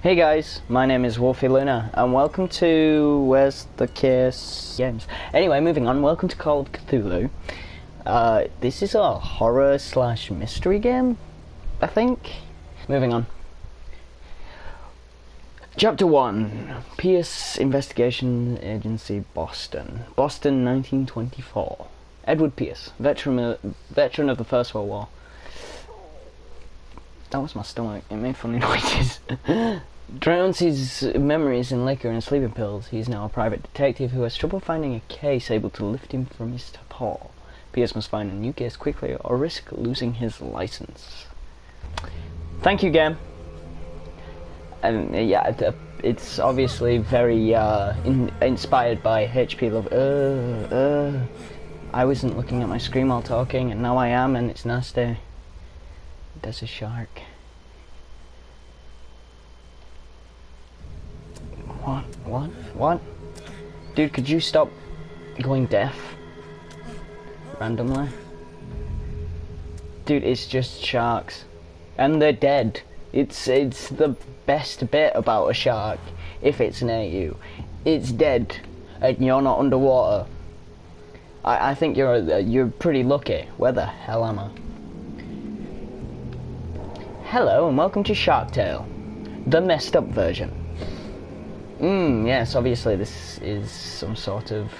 Hey guys, my name is Wolfie Luna, and welcome to Where's the Case Games. Anyway, moving on, welcome to Call of Cthulhu. This is a horror slash mystery game, I think. Moving on. Chapter 1, Pierce Investigation Agency, Boston. Boston, 1924. Edward Pierce, veteran of the First World War. That was my stomach, it made funny noises. Drowns his memories in liquor and sleeping pills. He's now a private detective who has trouble finding a case able to lift him from his torpor. Pierce must find a new case quickly or risk losing his license. Thank you, game. And yeah, it's obviously very inspired by HP Love. I wasn't looking at my screen while talking, and now I am, and it's nasty. There's a shark. What? Dude, could you stop going deaf? Randomly? Dude, it's just sharks. And they're dead. It's the best bit about a shark, if it's near you. It's dead, and you're not underwater. I think you're pretty lucky. Where the hell am I? Hello, and welcome to Shark Tale, the messed up version. Yes, obviously this is some sort of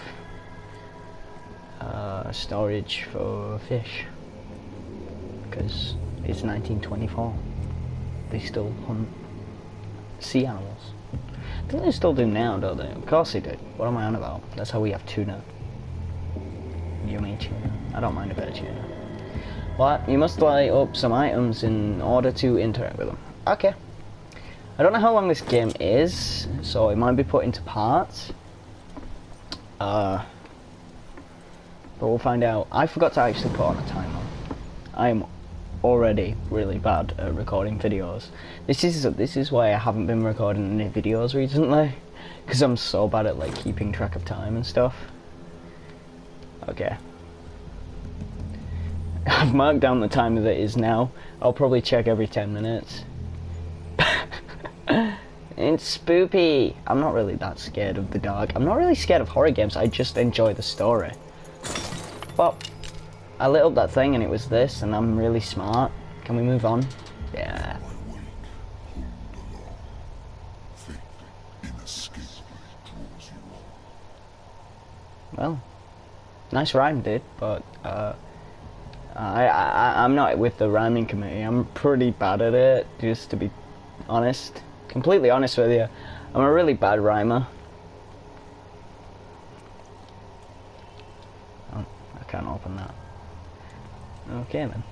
storage for fish, because it's 1924. They still hunt sea animals. I think they still do now, don't they? Of course they do. What am I on about? That's how we have tuna. Yummy tuna. I don't mind a bit of tuna. But you must light up some items in order to interact with them. Okay. I don't know how long this game is, so it might be put into parts. But we'll find out. I forgot to actually put on a timer. I am already really bad at recording videos. This is why I haven't been recording any videos recently, because I'm so bad at like keeping track of time and stuff. Okay. I've marked down the time that it is now. I'll probably check every 10 minutes. It's spoopy. I'm not really that scared of the dark. I'm not really scared of horror games. I just enjoy the story. Well, I lit up that thing and it was this, and I'm really smart. Can we move on? Yeah. Well, nice rhyme, dude, but I'm not with the rhyming committee. I'm pretty bad at it, just to be honest. Completely honest with you. I'm a really bad rhymer. Oh, I can't open that. Okay then.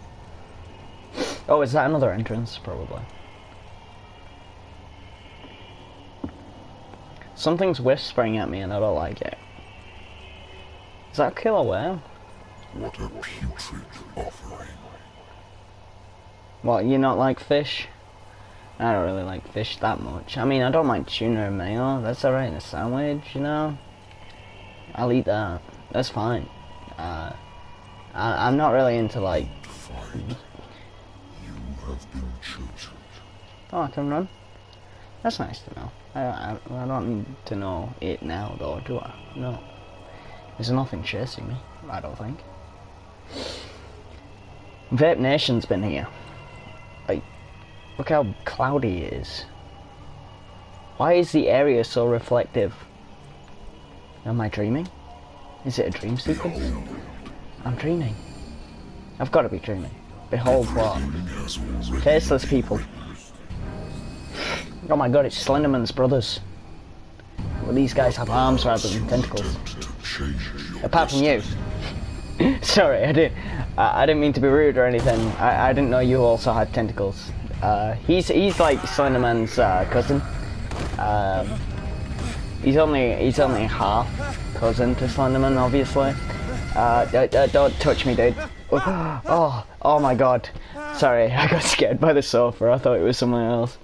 Oh, is that another entrance? Probably. Something's whispering at me and I don't like it. Is that a killer whale? What a putrid offering. What, you not like fish? I don't really like fish that much. I mean, I don't mind tuna and mayo. That's alright in a sandwich, you know? I'll eat that. That's fine. I'm not really into, like... You have been chosen. Oh, I can run? That's nice to know. I don't need to know it now, though, do I? No. There's nothing chasing me, I don't think. Vape Nation's been here. Like, look how cloudy it is. Why is the area so reflective? Am I dreaming? Is it a dream sequence? I'm dreaming. I've got to be dreaming. Behold what? Faceless people. Oh my god, it's Slenderman's brothers. Well, these guys have arms rather than tentacles. Apart from you. Sorry, I didn't mean to be rude or anything. I didn't know you also had tentacles. He's like Slenderman's cousin. He's only half cousin to Slenderman, obviously. Don't touch me, dude. Oh my god. Sorry, I got scared by the sofa. I thought it was someone else.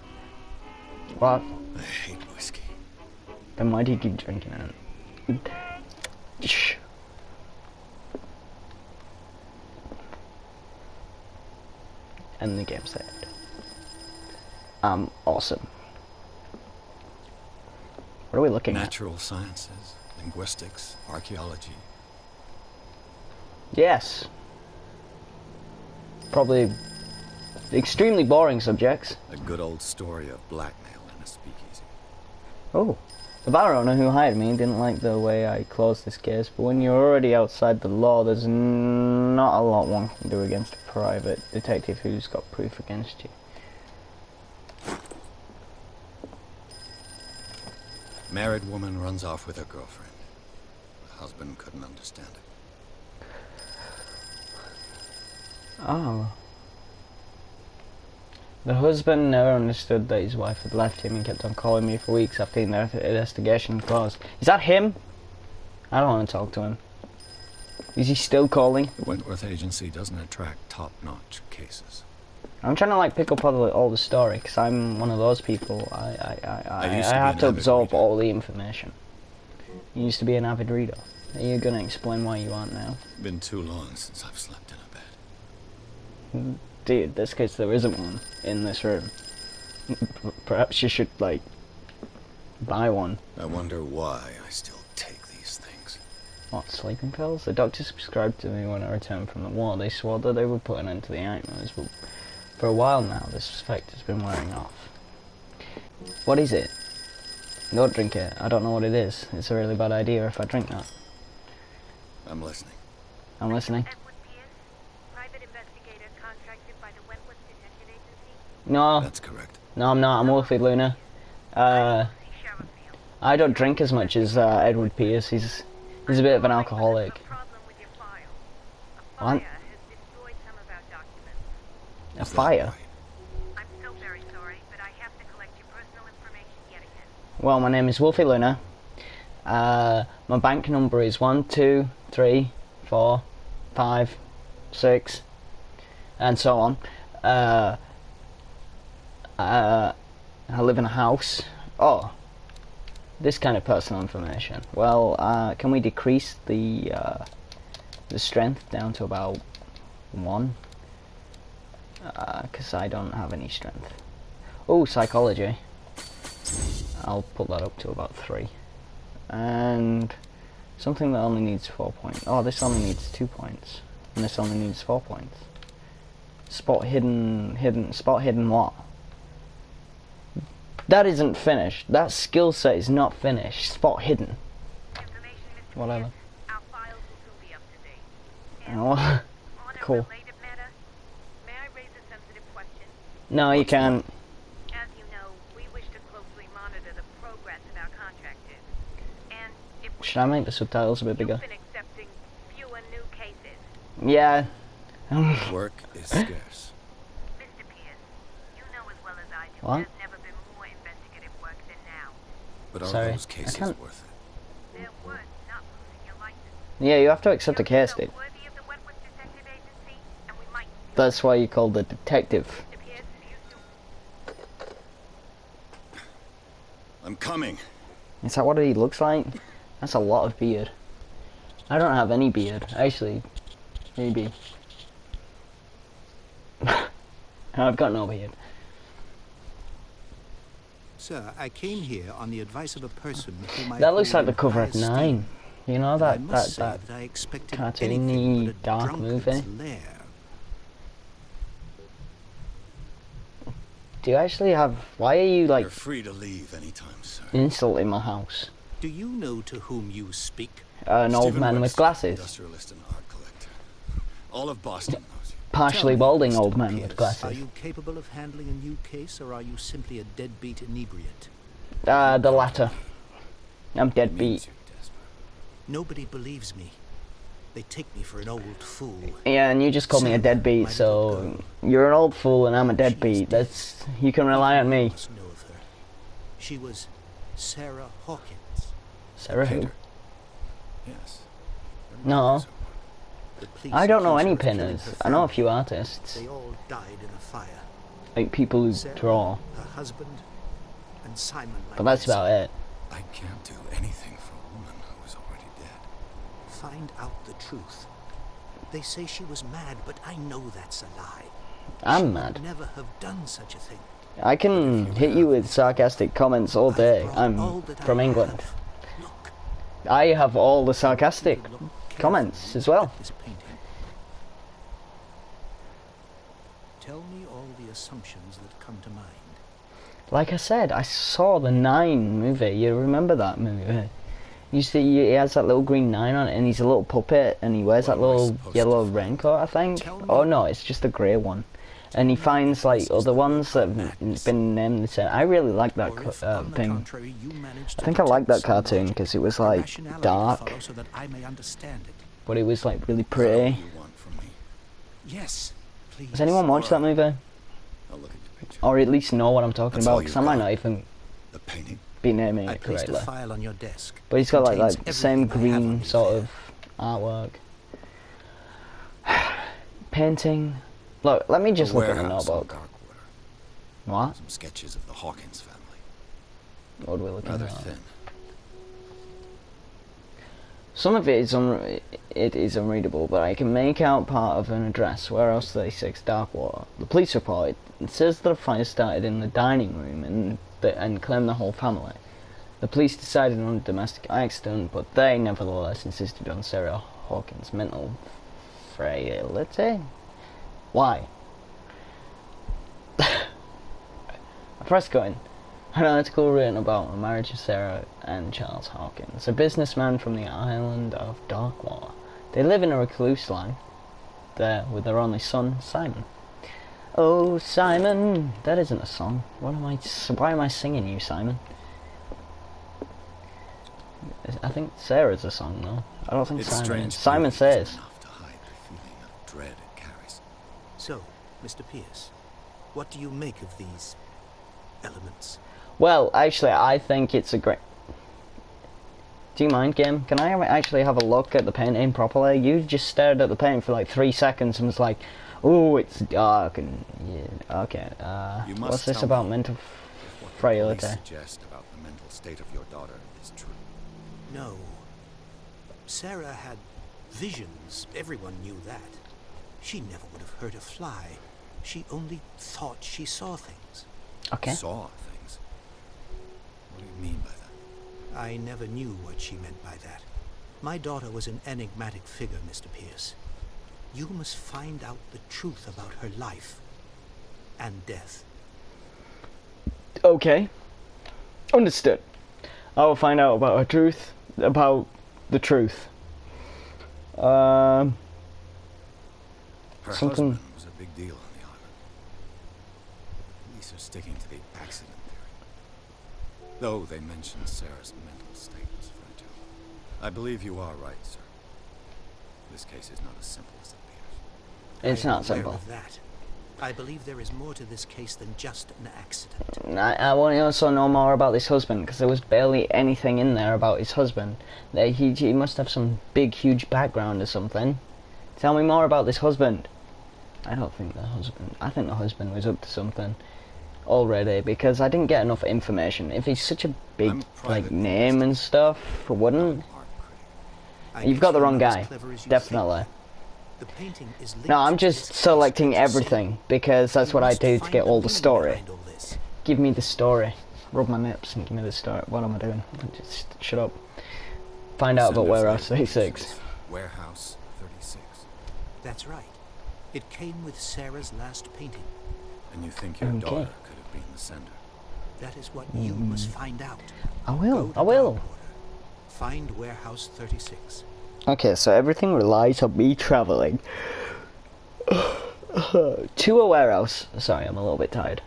What? I hate whiskey. Then why do you keep drinking it? Shh. And the game saved. Awesome. What are we looking at? Natural sciences, linguistics, archaeology. Yes. Probably extremely boring subjects. A good old story of blackmail in a speakeasy. Oh. The bar owner who hired me didn't like the way I closed this case, but when you're already outside the law, there's not a lot one can do against a private detective who's got proof against you. Married woman runs off with her girlfriend. The husband couldn't understand it. Oh. The husband never understood that his wife had left him and kept on calling me for weeks after the investigation closed. Is that him? I don't want to talk to him. Is he still calling? The Wentworth Agency doesn't attract top-notch cases. I'm trying to like pick up all the story because I'm one of those people. I have to absorb all the information. You used to be an avid reader. Are you going to explain why you aren't now? Been too long since I've slept in a bed. Dude, this case there isn't one in this room. Perhaps you should, like, buy one. I wonder why I still take these things. What, sleeping pills? The doctor subscribed to me when I returned from the war. They swore that they would put an end to the nightmares, but for a while now this effect has been wearing off. What is it? Don't drink it. I don't know what it is. It's a really bad idea if I drink that. I'm listening. I'm listening. No. That's correct. No, I'm not. I'm Wolfie Luna. I don't drink as much as Edward Pierce. He's a bit of an alcoholic. What? A fire? I'm so very sorry, but I have to collect your personal information yet again. Well, my name is Wolfie Luna. My bank number is 1, 2, 3, 4, 5, 6, and so on. I live in a house. Oh, this kind of personal information. Well, can we decrease the strength down to about 1? Because I don't have any strength. Oh, psychology. I'll put that up to about 3. And something that only needs 4 points. Oh, this only needs 2 points. And this only needs 4 points. Spot hidden what? That isn't finished. That skill set is not finished. Spot hidden. Whatever. Our files will still be up to date. Oh, On a cool. related matter, may I raise a sensitive question? No, you can't. As you know, we wish to closely monitor the progress of our contractors. And if we Should I make the subtitles a bit bigger? You've been accepting fewer new cases. Yeah. Work is scarce. Mr. Pierce, you know as well as I do, What? there's never been more investigative work than now. But are Sorry, those I cases can't- worth it? They're worth not losing your license. Yeah, you have to accept a You're case, so dude. worthy of the Wentworth Detective Agency, and we might. That's why you call the detective. Mr. Pierce, you still I'm coming. Is that what he looks like? That's a lot of beard. I don't have any beard. Actually, maybe. I've got no beard. Sir, I came here on the advice of a person whom I That looks hold like the in cover high of esteem. 9. You know I that must say that that I expected cartoony, anything but a dark drunkard's movie. lair. Do you actually have? Why are you like You're free to leave anytime, sir. insulting my house? Do you know to whom you speak? An old Stephen man with Webster, glasses. Industrialist and art collector. All of Boston knows you. Partially Tell me, balding Mr. old man with Pierce, glasses. Are you capable of handling a new case, or are you simply a deadbeat inebriate? The latter. I'm Means deadbeat. you, Desmond. Nobody believes me. They take me for an old fool. Yeah, and you just called me a Sarah, deadbeat, my so little girl. you're an old fool and I'm a She's deadbeat. dead. That's you can rely on You me. must know of her. She was Sarah Hawkins. Sarah who? Painter. Yes. No. So, The police I don't know accuse any her of killing pinners. her I know a family. few artists, They all died in a fire. like people who Sarah, draw, her husband, and Simon. but that's about it. I can't do anything for a woman who is already dead. Find out the truth. They say she was mad, but I know that's a lie. I'm She mad. would never have done such a thing. I can hit you with sarcastic comments all day. I've brought all I'm that from I England. have. Look, I have all the sarcastic look comments carefully as well. at this painting. Tell me all the assumptions that come to mind. Like I said, I saw the 9 movie. You remember that movie? You see, he has that little green 9 on it, and he's a little puppet, and he wears What that am I little supposed to yellow find? raincoat, I think. Tell me- Oh no, it's just a grey one. And he finds like This is other the ones work that of have madness. been named the same. I really like that Or if, on the thing. contrary, you manage to I think I like detect that some cartoon logic, because it was a like rationality to dark, follow so that I may understand it. but it was like really Is that all pretty. you want from me? Yes, please. Has anyone watched that movie? I'll look at your picture. Or at least know what I'm talking That's about? all Because you've I might got? not even The painting? be naming I it placed a correctly. file on your desk. But he's got like Contains the same everything I have on green me sort there. of artwork. Painting. Look, let me just A look at the warehouse on notebook. Darkwater. What? Some sketches of the Hawkins family. What are we looking Rather at? thin. Some of it is unreadable, but I can make out part of an address, Warehouse 36, Darkwater. The police report it says that a fire started in the dining room and claimed the whole family. The police decided on a domestic accident, but they nevertheless insisted on Sarah Hawkins' mental frailty. Why? I pressed go in. An article written about the marriage of Sarah and Charles Hawkins, a businessman from the island of Darkwater. They live in a recluse life there with their only son, Simon. Oh, Simon! That isn't a song. Why am I singing you, Simon? I think Sarah's a song, though. I don't think It's Simon strange. is. Simon beauty isn't says. enough to hide the feeling of dread it carries. So, Mr. Pierce, what do you make of these elements? Well, actually, I think it's a great... Do you mind, game? Can I actually have a look at the painting properly? You just stared at the painting for like 3 seconds and was like, "Oh, it's dark," and yeah, okay. You must What's this tell about me mental If what the frailty? police suggest about the mental state of your daughter is true. No. Sarah had visions. Everyone knew that. She never would have hurt a fly. She only thought she saw things. Okay. Saw things. What do you mean by that? I never knew what she meant by that. My daughter was an enigmatic figure, Mr. Pierce. You must find out the truth about her life and death. Okay. Understood. I will find out about the truth. Her Something- husband was a big deal on the island. The police are sticking to the accident theory. Though they mentioned Sarah's mental state was fragile. I believe you are right, sir. This case is not as simple as it appears. It's I am not aware simple. of that. I believe there is more to this case than just an accident. I want to also know more about this husband, because there was barely anything in there about his husband. He must have some big, huge background or something. Tell me more about this husband. I think the husband was up to something already, because I didn't get enough information. If he's such a I'm big a private name and stuff, I wouldn't. I You've guess got the you're wrong not as guy. clever as you Definitely. think. The painting is linked No, I'm to just this case selecting because everything, because that's you what I must do to find get all the meaning story. behind all this. Give me the story. Rub my nips and give me the story. What am I doing? Just shut up. Find out about Sender's Warehouse label 36. mentions Warehouse 36. That's right. It came with Sarah's last painting. And you think your Okay. daughter could have been the sender? That is what you must find out. I Go will. to I will. Darkwater. Find Warehouse 36. Okay, so everything relies on me travelling to a warehouse. Sorry, I'm a little bit tired.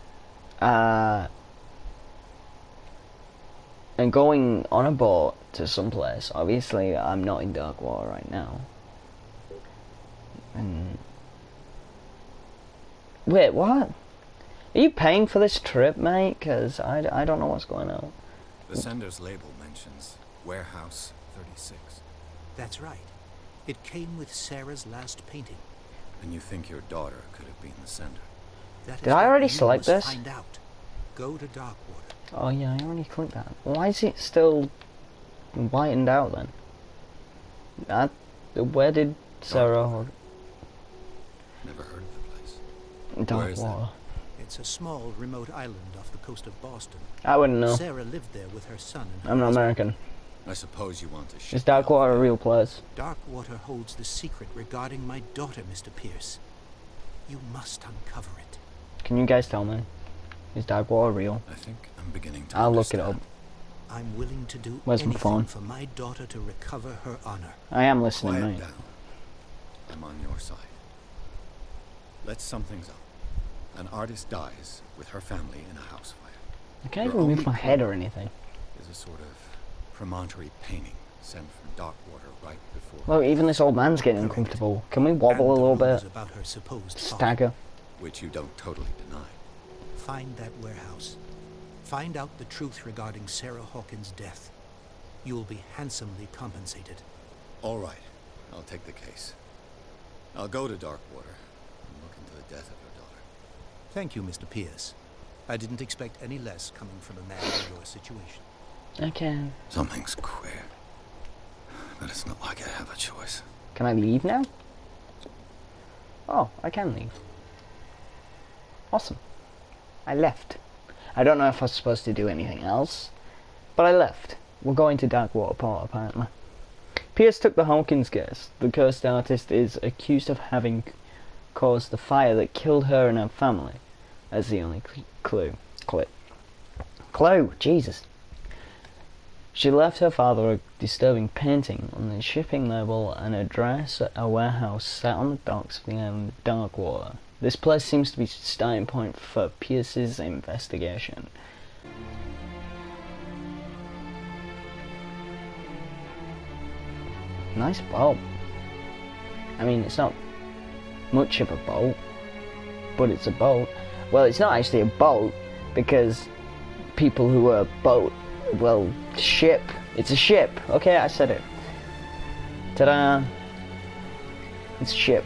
And going on a boat to someplace. Obviously, I'm not in Darkwater right now. And wait, what? Are you paying for this trip, mate? Because I don't know what's going on. The sender's label mentions Warehouse 36. That's right. It came with Sarah's last painting. And you think your daughter could have been the sender? That is Did I what already you select must this? Find out. Go to Darkwater. Oh yeah, I already clicked that. Why is it still whitened out then? Where did Sarah Never heard of the place. Where Dark is Water? It's a small, remote island off the coast of Boston. I wouldn't know. Sarah lived there with her son and her I'm not husband. American. I suppose you want to ship Is Darkwater a real place? Darkwater holds the secret regarding my daughter, Mr. Pierce. You must uncover it. Can you guys tell me? Is Darkwater real? I think I'm beginning to I'll look it up. understand. I'm willing to do Where's my anything phone? for my daughter to recover her honor. I am listening, Quiet mate. down. I'm on your side. Let's sum things up. An artist dies with her family in a house fire. I can't Your even move only my head or clue anything. is a sort of promontory painting sent from Darkwater right before. Look, even this old man's getting uncomfortable. Can we wobble a And the little rumors bit? about her supposed father. Stagger. Which you don't totally deny. Find that warehouse. Find out the truth regarding Sarah Hawkins' death. You will be handsomely compensated. All right, I'll take the case. I'll go to Darkwater and look into the death of your daughter. Thank you, Mr. Pierce. I didn't expect any less coming from a man in your situation. Okay. Something's queer. But it's not like I have a choice. Can I leave now? Oh, I can leave. Awesome. I left. I don't know if I was supposed to do anything else, but I left. We're going to Darkwater Port, apparently. Pierce took the Hawkins case. The cursed artist is accused of having caused the fire that killed her and her family, as the only clue. Clue! Jesus! She left her father a disturbing painting on the shipping label and address at a warehouse set on the docks of the island of Darkwater. This place seems to be the starting point for Pierce's investigation. Nice boat. I mean, it's not much of a boat, but it's a boat. Well, it's not actually a boat, because people who are boat, well, ship. It's a ship. Okay, I said it. Ta-da! It's a ship.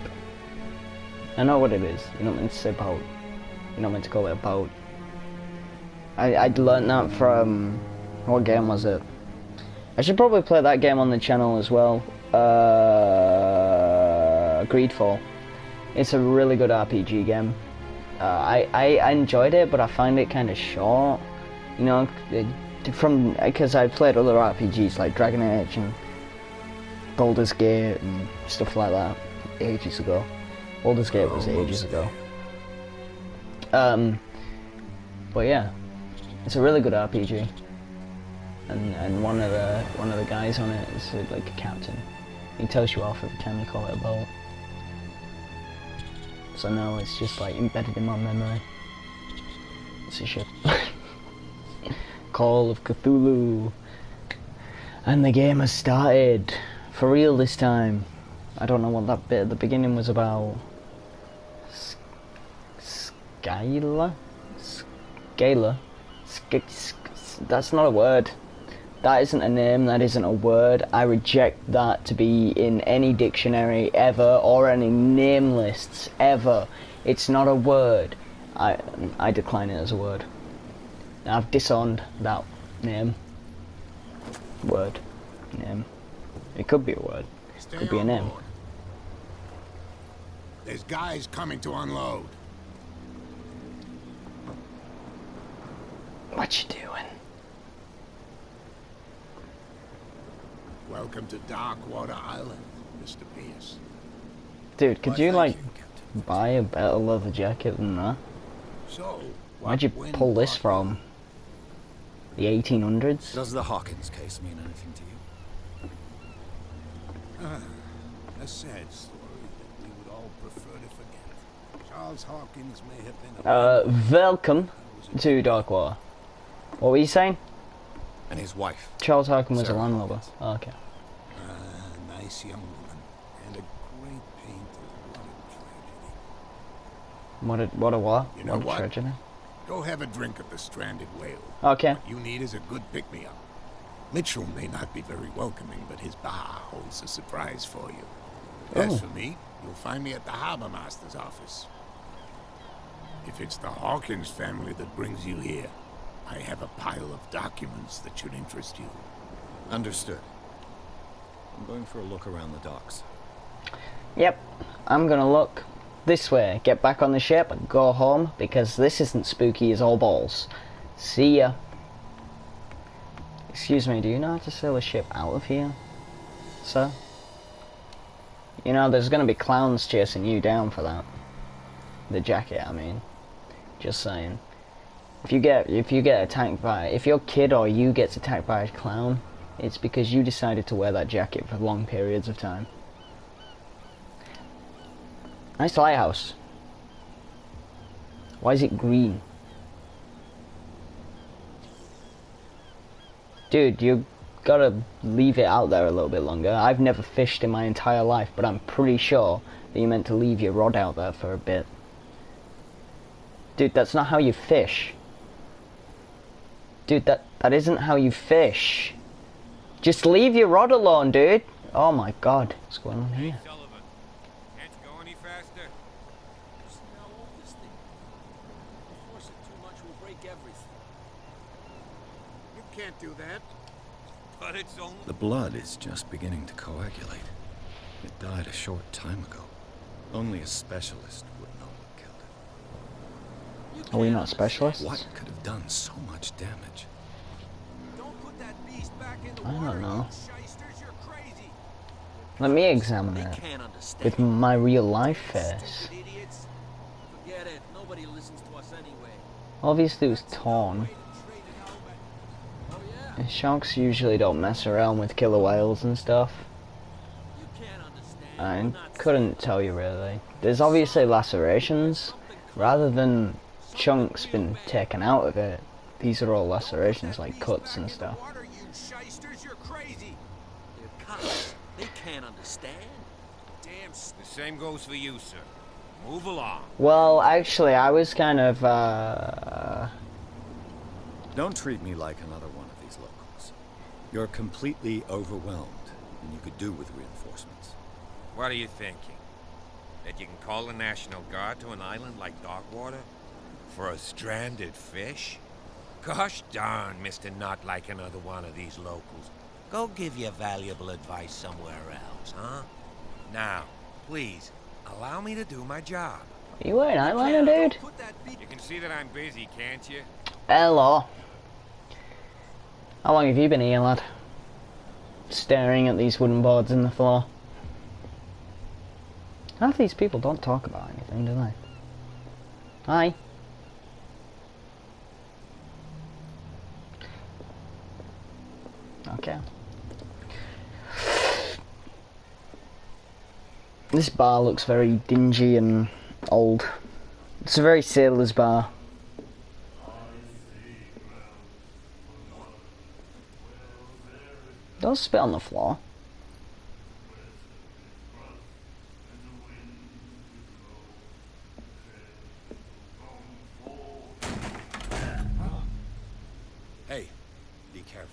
I know what it is. You're not meant to say boat. You're not meant to call it a boat. I'd learned that from... what game was it? I should probably play that game on the channel as well. Greedfall. It's a really good RPG game. I enjoyed it, but I find it kind of short. You know, because I played other RPGs like Dragon Age and Baldur's Gate and stuff like that ages ago. Baldur's Gate was ages ago. But yeah, it's a really good RPG. And one of the guys on it is like a captain. He tells you off every time you call it a boat. So now it's just like embedded in my memory. It's a ship. Call of Cthulhu. And the game has started. For real this time. I don't know what that bit at the beginning was about. Scalar? That's not a word. That isn't a name, that isn't a word. I reject that to be in any dictionary ever, or any name lists ever. It's not a word. I decline it as a word. I've disowned that name. Word. Name. It could be a word. It could be a name. There's guys coming to unload. What you doing? Welcome to Darkwater Island, Mr. Pierce. Dude, could Why, you thank like you, buy a better leather jacket than that? So, Where'd you pull this from? The 1800s? Does the Hawkins case mean anything to you? A sad story that we would all prefer to forget. Charles Hawkins may have been a... Welcome to Darkwater. What were you saying? And his wife. Charles Hawkins was a Sarah landlubber. Hawkins. Oh, okay. Nice young woman. And a great painter. What a what? You know What a what? tragedy. Go have a drink at the Stranded Whale. Okay. What you need is a good pick-me-up. Mitchell may not be very welcoming, but his bar holds a surprise for you. As Oh. for me, you'll find me at the Harbor Master's office. If it's the Hawkins family that brings you here, I have a pile of documents that should interest you. Understood. I'm going for a look around the docks. Yep. I'm gonna look this way. Get back on the ship and go home, because this isn't spooky as all balls. See ya. Excuse me, do you know how to sail a ship out of here, sir? You know, there's gonna be clowns chasing you down for that. The jacket, I mean. Just saying. If you get attacked by, if your kid or you gets attacked by a clown, it's because you decided to wear that jacket for long periods of time. Nice lighthouse. Why is it green? Dude, you gotta leave it out there a little bit longer. I've never fished in my entire life, but I'm pretty sure that you meant to leave your rod out there for a bit. Dude, that's not how you fish. Dude, that isn't how you fish. Just leave your rod alone, dude. Oh my god. What's going on here? Sullivan, can't you go any faster? See how old this thing is. If you force it too much, we'll break everything. You can't do that. But it's only... The blood is just beginning to coagulate. It died a short time ago. Only a specialist would know what killed it. Are we not specialists? What could have done so much damage? Don't put that beast back in the I don't water, know. you shysters, you're crazy. Let me examine They it can't understand. with my real life face. Stupid idiots. Forget it. Nobody listens to us anyway. Obviously it was torn. Oh yeah. Sharks usually don't mess around with killer whales and stuff. You can't understand. I We're not couldn't tell you really. There's obviously lacerations. Rather than chunks been taken out of it, these are all lacerations like cuts and stuff. Water, you shysters, you're crazy. They're cops. They can't understand. Damn. The same goes for you, sir. Move along. Well, actually I was kind of Don't treat me like another one of these locals. You're completely overwhelmed, and you could do with reinforcements. What are you thinking? That you can call the National Guard to an island like Darkwater? For a stranded fish? Gosh darn, Mr. Not Like Another One of these locals. Go give your valuable advice somewhere else, huh? Now, please, allow me to do my job. Are you wearing eyeliner, dude? Put that beast. You can see that I'm busy, can't you? Hello. How long have you been here, lad? Staring at these wooden boards in the floor. Half these people don't talk about anything, do they? Hi. Okay. This bar looks very dingy and old. It's a very sailor's bar. Don't spit on the floor. Hey, be careful.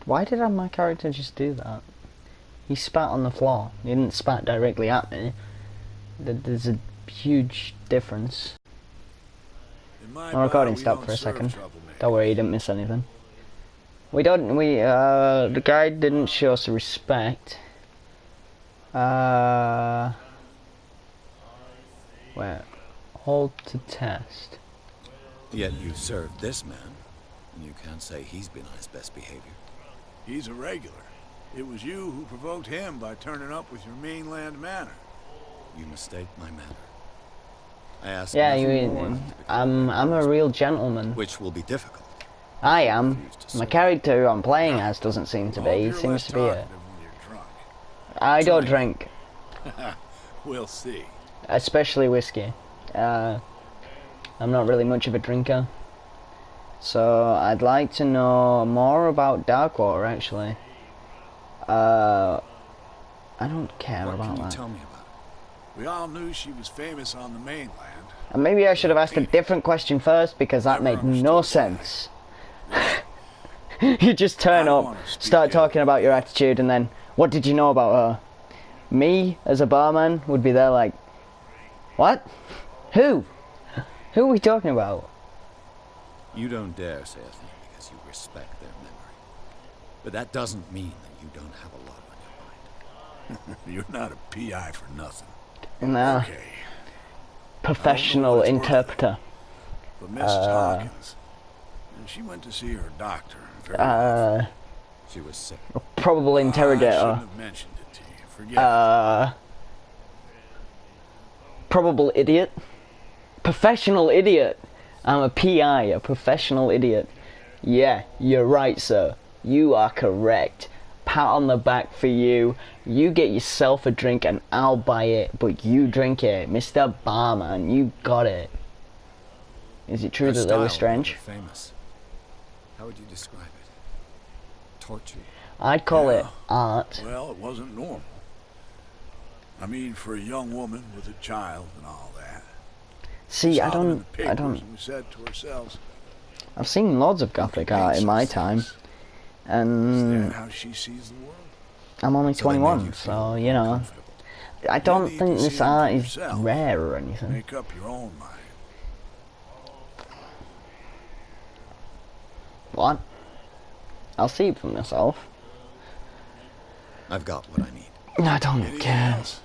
Why did my character just do that? He spat on the floor. He didn't spat directly at me. There's a huge difference. My recording stopped for a second. Don't worry, you didn't miss anything. The guy didn't show us respect. Where? Hold to test. Yet you served this man, and you can't say he's been on his best behavior. He's a regular. It was you who provoked him by turning up with your mainland manner. You mistake my manner. I ask Yeah, nothing more than I'm a real gentleman. which will be difficult. I am. My character who I'm playing as doesn't seem to Hope be. He you're seems less to be a... talkative when you're drunk. I don't drink. We'll see. Especially whiskey. I'm not really much of a drinker. So I'd like to know more about Darkwater, actually. I don't care What about can you that. tell me about it? We all knew she was famous on the mainland. And maybe I should have asked a different question first, because that made no sense. You just turn up, start talking about your attitude, and then, what did you know about her? Me, as a barman, would be there like, what? Who? Who are we talking about? You don't dare say a thing because you respect their memory. But that doesn't mean that you don't have a lot on your mind. You're not a PI for nothing. No. Okay. Professional I don't know what it's worth, interpreter. But Mrs. Hawkins, she went to see her doctor very often. She was sick. Probable I interrogator. shouldn't have mentioned it to you. Forget it. Probable idiot. Professional idiot. I'm a PI, a professional idiot. Yeah, you're right, sir. You are correct. Pat on the back for you. You get yourself a drink and I'll buy it, but you drink it. Mr. Barman, you got it. Is it true Her that they were style strange? rather famous. How would you describe it? Torture? I'd call it Yeah. art. Well, it wasn't normal. I mean, for a young woman with a child and all that. See, I Saw them in don't, the I papers don't, and we said to ourselves, I've seen loads of gothic art in my time, is and that how she sees the world? I'm only So they made 21, you so, feel you know, uncomfortable. I don't Maybe you think can this see them art for is yourself. rare or anything. Make up your own mind. What? I'll see it for myself. I've got what I need. I don't Anything care. else?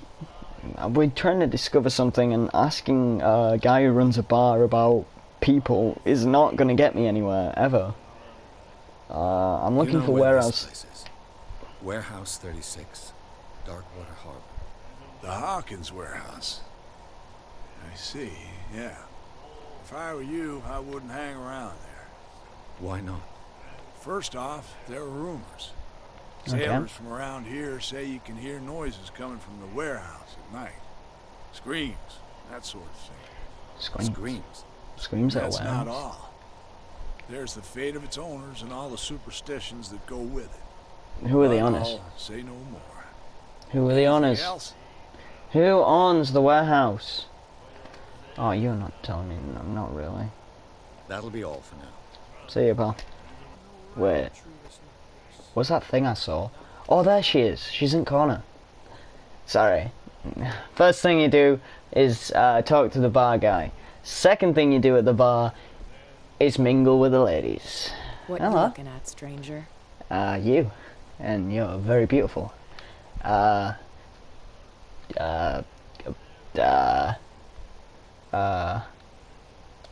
We're trying to discover something, and asking a guy who runs a bar about people is not going to get me anywhere, ever. I'm looking You know for where this warehouse. place is? Warehouse 36, Darkwater Harbor. The Hawkins warehouse. I see, yeah. If I were you, I wouldn't hang around there. Why not? First off, there are rumors. Okay. Sailors from around here say you can hear noises coming from the warehouse at night. Screams, that sort of thing. Screams. Screams at a That's not warehouse. all. There's the fate of its owners and all the superstitions that go with it. Who are the But owners? I'll say no more. Who are the owners? Anything else? Who owns the warehouse? Oh, you're not telling me. No, not really. That'll be all for now. See you, pal. Wait. What's that thing I saw? Oh, there she is. She's in the corner. Sorry. First thing you do is talk to the bar guy. Second thing you do at the bar is mingle with the ladies. What you Hello. looking at, stranger? You. And you're very beautiful.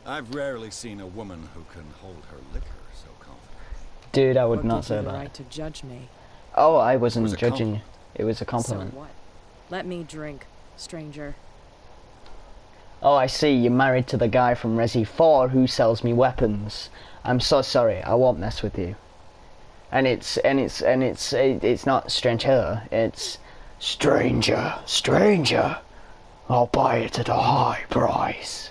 I've rarely seen a woman who can hold her liquor so confidently. Dude, I would What not gives say you the that. right to judge me? Oh, I wasn't was a judging you. compliment. It was a compliment. So what? Let me drink, stranger. Oh, I see. You're married to the guy from Resi 4 who sells me weapons. I'm so sorry. I won't mess with you. And it's not stranger. It's stranger. I'll buy it at a high price.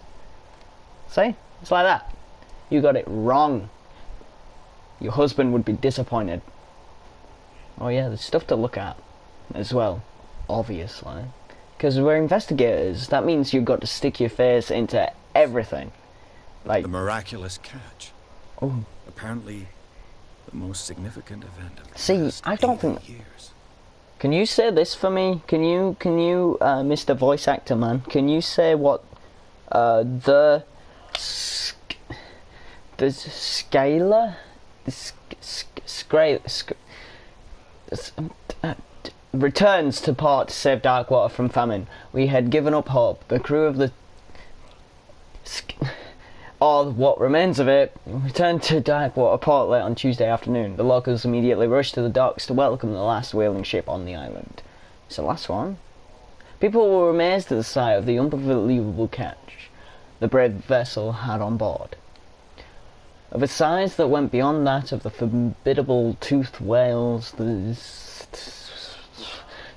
See? It's like that. You got it wrong. Your husband would be disappointed. Oh yeah, there's stuff to look at as well, obviously. Because we're investigators. That means you've got to stick your face into everything. Like, The miraculous catch. oh, Apparently, the most significant event of the See, last I don't 80 think- years. can you say this for me? Can you, Mr. Voice Actor Man, can you say what, the scalar? Returns to port to save Darkwater from famine. We had given up hope. The crew of the or what remains of it returned to Darkwater port late on Tuesday afternoon. The locals immediately rushed to the docks to welcome the last whaling ship on the island. It's the last one. People were amazed at the sight of the unbelievable catch the brave vessel had on board. Of a size that went beyond that of the formidable toothed whales,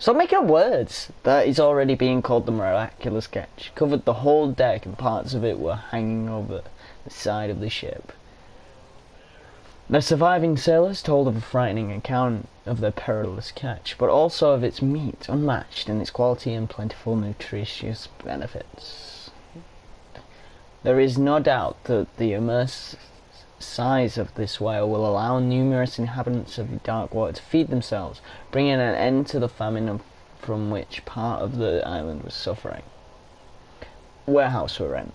stop making up words. That is already being called the miraculous catch. Covered the whole deck and parts of it were hanging over the side of the ship. The surviving sailors told of a frightening account of their perilous catch, but also of its meat, unmatched in its quality and plentiful nutritious benefits. There is no doubt that the immense size of this whale will allow numerous inhabitants of the Darkwater to feed themselves, bringing an end to the famine from which part of the island was suffering. Warehouse for rent.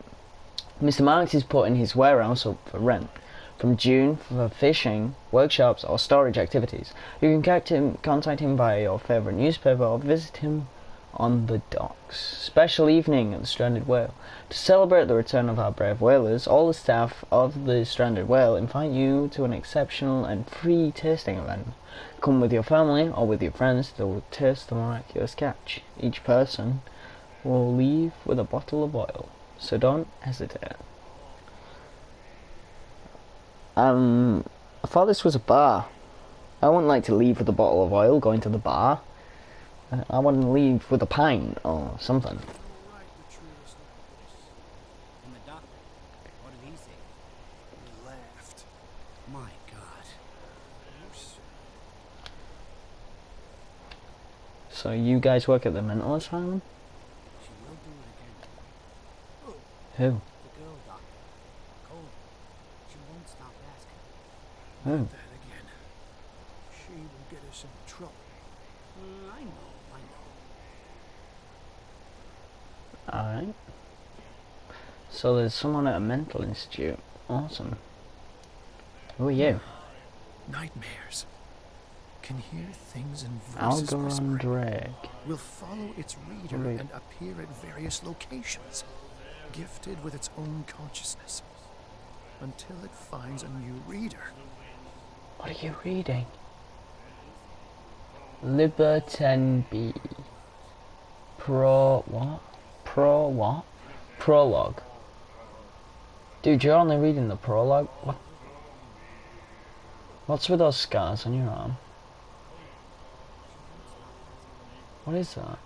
Mr. Marks is putting his warehouse up for rent. from June for fishing, workshops, or storage activities. You can contact him via your favourite newspaper or visit him on the docks. Special evening at the Stranded Whale. To celebrate the return of our brave whalers, all the staff of the Stranded Whale invite you to an exceptional and free tasting event. Come with your family or with your friends to taste the miraculous catch. Each person will leave with a bottle of oil, so don't hesitate. I thought this was a bar. I wouldn't like to leave with a bottle of oil going to the bar. I want to leave with a pint or something. And the doctor, what did he say? He laughed. My God. So you guys work at the mental asylum? She will do it again. Who? The girl doctor. Cold. She won't stop asking. Who? That again. She will get us in trouble. I know. Alright. So there's someone at a mental institute. Awesome. Who are you? Nightmares. Can hear things in voices Algeron whispering. Drake. Will follow its reader and appear at various locations, gifted with its own consciousness, until it finds a new reader. What are you reading? Liberton B. What? Prologue. Dude, you're only reading the prologue? What? What's with those scars on your arm? What is that?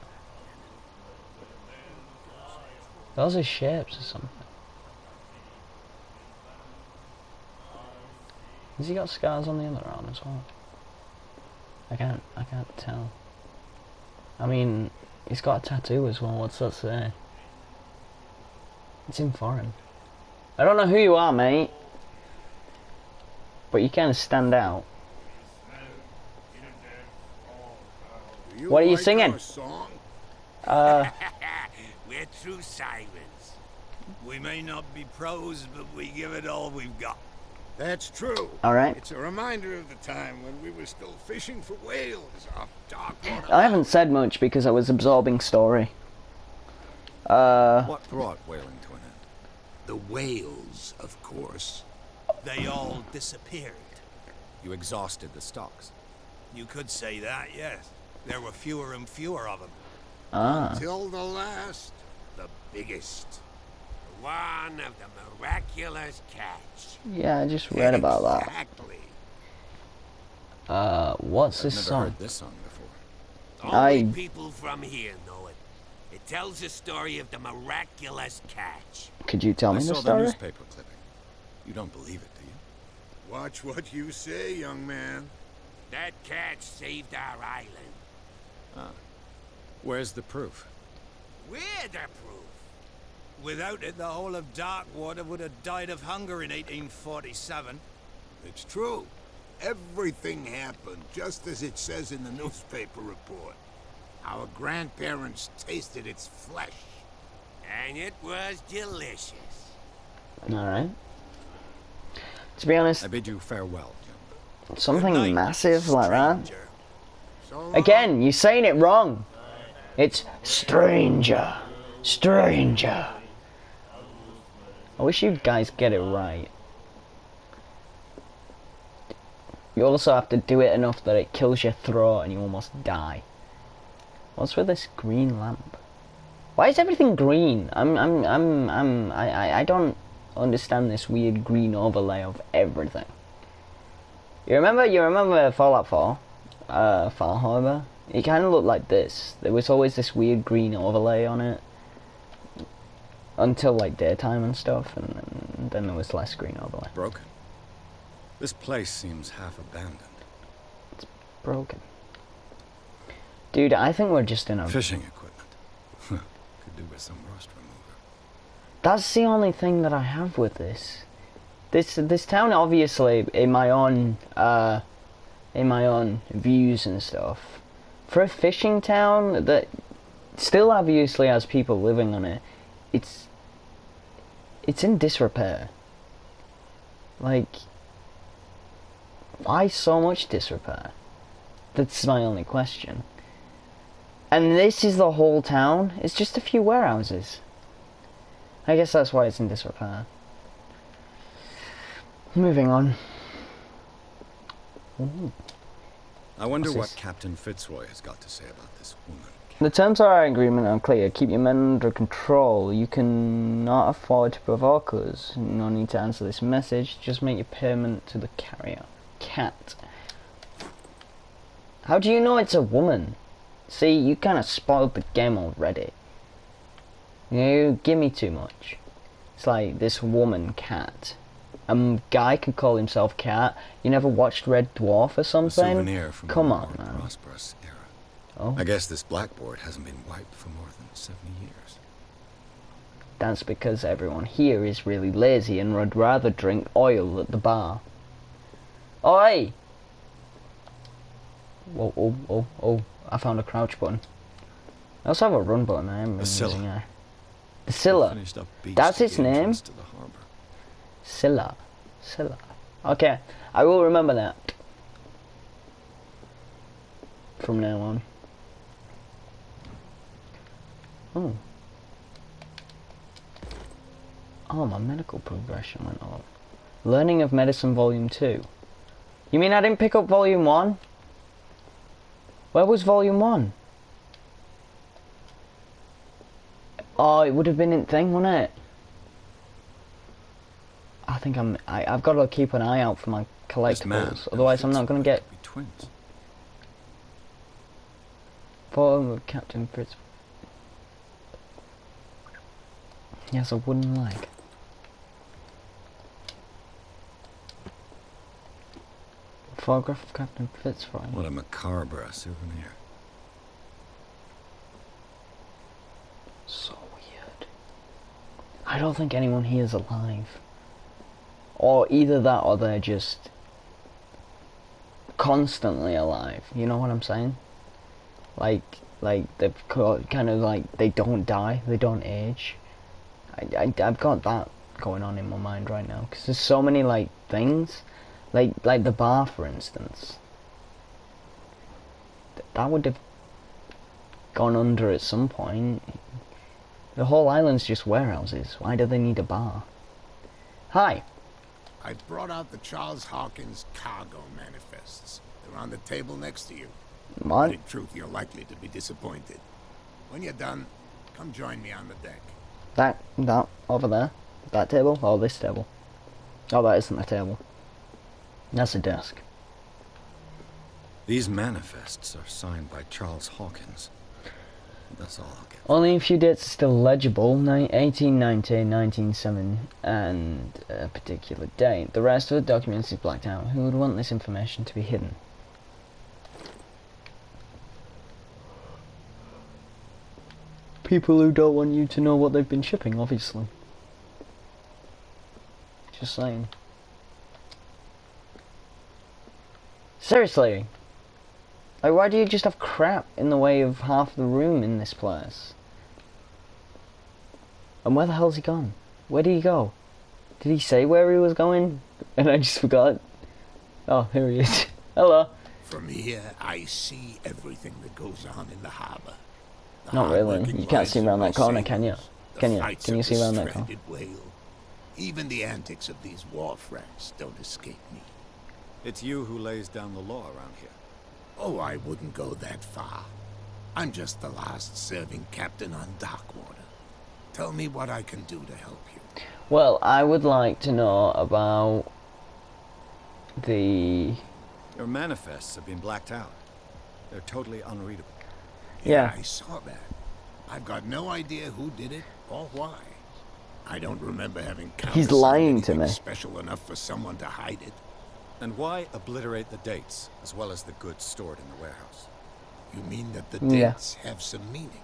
Those are shapes or something. Has he got scars on the other arm as well? I can't tell. I mean, he's got a tattoo as well. What's that say? It's in foreign. I don't know who you are, mate, but you kind of stand out. What are you singing? We're true sirens. We may not be pros, but we give it all we've got. That's true. All right. It's a reminder of the time when we were still fishing for whales off dark water. I haven't said much because I was absorbing story. What brought whaling to an end? The whales, of course. They all disappeared. You exhausted the stocks. You could say that, yes. There were fewer and fewer of them. Till the last, the biggest. One of the miraculous catch. Yeah, I just read about that. Exactly. What's I've this never song? heard this song before. Only people from here know it. It tells the story of the miraculous catch. Could you tell I me the saw the story? newspaper clipping. You don't believe it, do you? Watch what you say, young man. That catch saved our island. Where's the proof? We're the proof. Without it, the whole of Darkwater would have died of hunger in 1847. It's true. Everything happened just as it says in the newspaper report. Our grandparents tasted its flesh. And it was delicious. Alright. To be honest, I bid you farewell, gentlemen. something Good night, massive like that. stranger. So long. Again, you're saying it wrong. It's stranger. Stranger. I wish you guys get it right. You also have to do it enough that it kills your throat and you almost die. What's with this green lamp? Why is everything green? I don't understand this weird green overlay of everything. You remember Fallout 4? Fall Harbor? It kind of looked like this. There was always this weird green overlay on it. Until like daytime and stuff, and then there was less green overlay. Broken. This place seems half abandoned. It's broken. Dude, I think we're just in a... Fishing equipment. Could do with some rust remover. That's the only thing that I have with this. This town, obviously, in my own views and stuff, for a fishing town that still obviously has people living on it, it's in disrepair. Like, Why so much disrepair? That's my only question. And this is the whole town? It's just a few warehouses. I guess that's why it's in disrepair. Moving on. Ooh. I wonder What's what this? Captain Fitzroy has got to say about this woman. The terms of our agreement are clear. Keep your men under control. You cannot afford to provoke us. No need to answer this message. Just make your payment to the carrier. Cat. How do you know it's a woman? See, you kind of spoiled the game already. You give me too much. It's like this woman, Cat. A guy can call himself Cat. You never watched Red Dwarf or A something? souvenir from Come a on, more man. prosperous era. Oh, I guess this blackboard hasn't been wiped for more than 70 years. that's because everyone here is really lazy and would rather drink oil at the bar. Oi! Whoa, oh, oh, oh. I found a crouch button. I also have a run button. I am using a... The Scylla. Finished up beach That's to its the name? entrance to the harbor. Scylla. Scylla. Okay, I will remember that. From now on. Oh. Oh, my medical progression went up. Learning of Medicine Volume 2. You mean I didn't pick up Volume 1? Where was Volume 1? Oh, it would have been in thing, wouldn't it? I think I've got to keep an eye out for my This man collectibles, otherwise I'm not going to get could be twins. photo of Captain Fritz. He has a wooden leg. Photograph of Captain Fitzroy. What a macabre souvenir. So weird. I don't think anyone here is alive. Or either that or they're just constantly alive. You know what I'm saying? Like they've kind of like, they don't die, they don't age. I've got that going on in my mind right now. Because there's so many like things. Like the bar, for instance. That would have gone under at some point. The whole island's just warehouses. Why do they need a bar? Hi. I brought out the Charles Hawkins cargo manifests. They're on the table next to you. What? In truth, you're likely to be disappointed. When you're done, come join me on the deck. That over there? That table? Oh, this table. Oh, that isn't a table. That's a desk. These manifests are signed by Charles Hawkins. That's all I'll get. Only a few dates are still legible. 1890, 1907, and a particular date. The rest of the documents is blacked out. Who would want this information to be hidden? People who don't want you to know what they've been shipping, obviously. Just saying. Seriously. Like, why do you just have crap in the way of half the room in this place? And where the hell's he gone? Where did he go? Did he say where he was going? And I just forgot. Oh, here he is. Hello. From here, I see everything that goes on in the harbor. The Not really. hard-working You can't see lives around of that my corner, can you? sailors, the Can you? fights Can you of see the around that corner? stranded whale. Even the antics of these wharf rats don't escape me. It's you who lays down the law around here. Oh, I wouldn't go that far. I'm just the last serving captain on Darkwater. Tell me what I can do to help you. Well, I would like to know about the... Your manifests have been blacked out. They're totally unreadable. Yeah. I saw that. I've got no idea who did it or why. I don't remember having He's lying to me. special enough for someone to hide it. And why obliterate the dates, as well as the goods stored in the warehouse? You mean that the Yeah. dates have some meaning?